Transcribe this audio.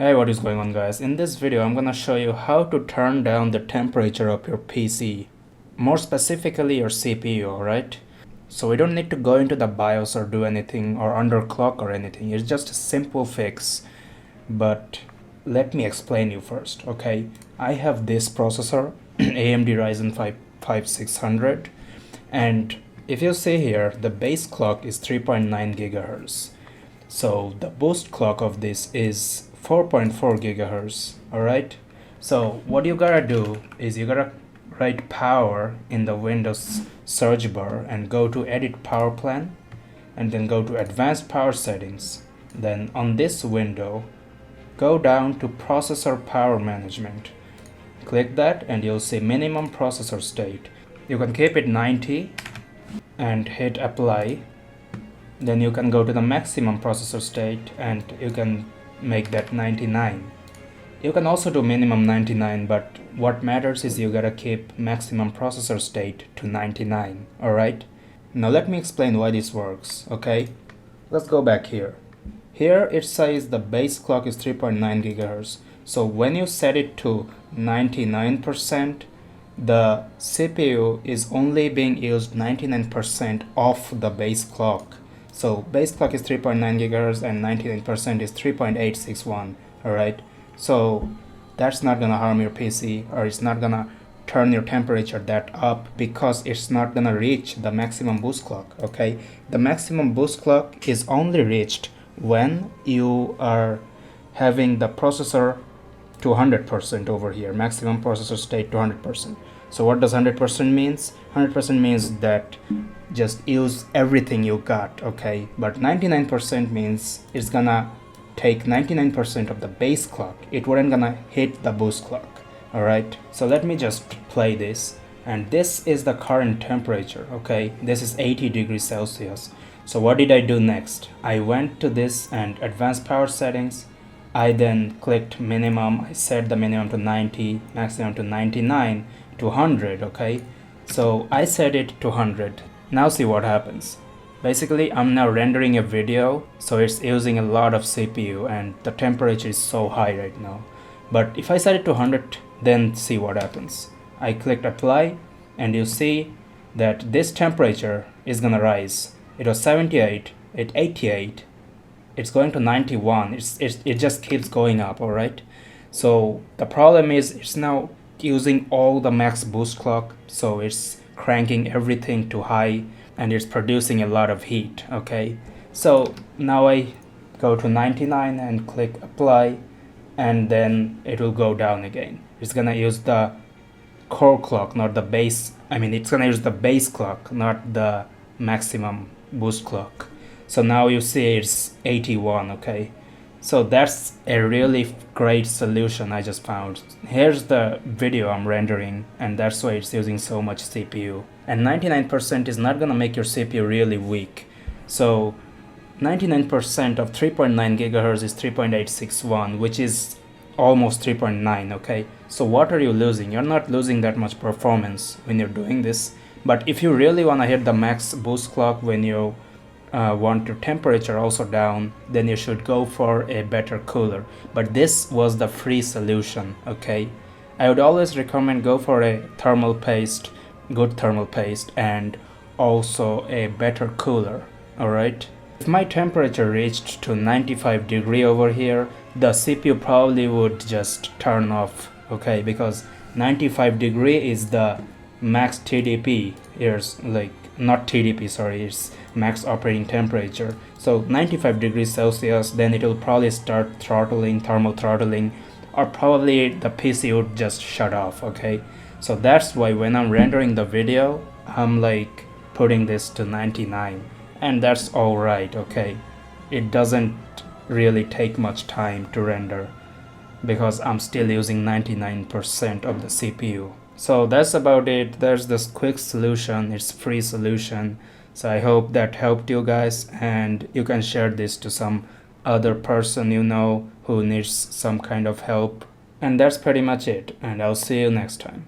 Hey, what is going on guys? In this video I'm gonna show you how to turn down the temperature of your PC, more specifically your CPU, alright? So we don't need to go into the BIOS or do anything or underclock or anything. It's just a simple fix, but let me explain you first, okay? I have this processor, AMD Ryzen 5 5600, and if you see here, the base clock is 3.9 gigahertz. So the boost clock of this is 4.4 gigahertz. Alright, so what you gotta do is you gotta write power in the Windows search bar and go to edit power plan and then go to advanced power settings. Then on this window, go down to processor power management. Click that and you'll see minimum processor state. You can keep it 90 and hit apply. Then you can go to the maximum processor state and you can make that 99. You can also do minimum 99, but what matters is you gotta keep maximum processor state to 99. Alright, now let me explain why this works. Okay, let's go back here. Here it says the base clock is 3.9 gigahertz. So when you set it to 99%, the CPU is only being used 99% of the base clock. So base clock is 3.9 gigahertz and 99% is 3.861. Alright, so that's not gonna harm your PC, or it's not gonna turn your temperature that up, because it's not gonna reach the maximum boost clock. Okay, the maximum boost clock is only reached when you are having the processor to 100% over here, maximum processor state to 100%. So what does 100% means? 100% means that just use everything you got, okay? But 99% means it's gonna take 99% of the base clock. It wouldn't gonna hit the boost clock, alright? So let me just play this, and this is the current temperature, okay? This is 80 degrees Celsius. So what did I do next? I went to this and advanced power settings. I then clicked minimum. I set the minimum to 90, maximum to 99, to 100, okay? So I set it to 100. Now see what happens. Basically, I'm now rendering a video, so it's using a lot of CPU and the temperature is so high right now. But if I set it to 100, then see what happens. I clicked apply and you see that this temperature is gonna rise. It was 78, at 88, it's going to 91. It just keeps going up, alright? So the problem is it's now using all the max boost clock, so it's cranking everything to high and it's producing a lot of heat. Okay, so now I go to 99 and click apply, and then it will go down again. It's gonna use the core clock, not the base. It's gonna use the base clock, not the maximum boost clock. So now you see it's 81. Okay, so that's a really great solution I just found. Here's the video I'm rendering, and that's why it's using so much CPU. And 99% is not gonna make your CPU really weak. So 99% of 3.9 gigahertz is 3.861, which is almost 3.9. Okay, so what are you losing? You're not losing that much performance when you're doing this. But if you really wanna hit the max boost clock when you want your temperature also down, then you should go for a better cooler. But this was the free solution. Okay, I would always recommend go for a thermal paste, good thermal paste, and also a better cooler. Alright, if my temperature reached to 95 degree over here, the CPU probably would just turn off. Okay, because 95 degree is the max TDP. Here's like, not TDP, sorry, it's max operating temperature. So 95 degrees Celsius, then it will probably start throttling, thermal throttling, or probably the PC would just shut off. Okay, so that's why when I'm rendering the video, I'm like putting this to 99, and that's all right. Okay, it doesn't really take much time to render because I'm still using 99% of the CPU. So that's about it. There's this quick solution, it's free solution. So I hope that helped you guys, and you can share this to some other person you know who needs some kind of help. And that's pretty much it, and I'll see you next time.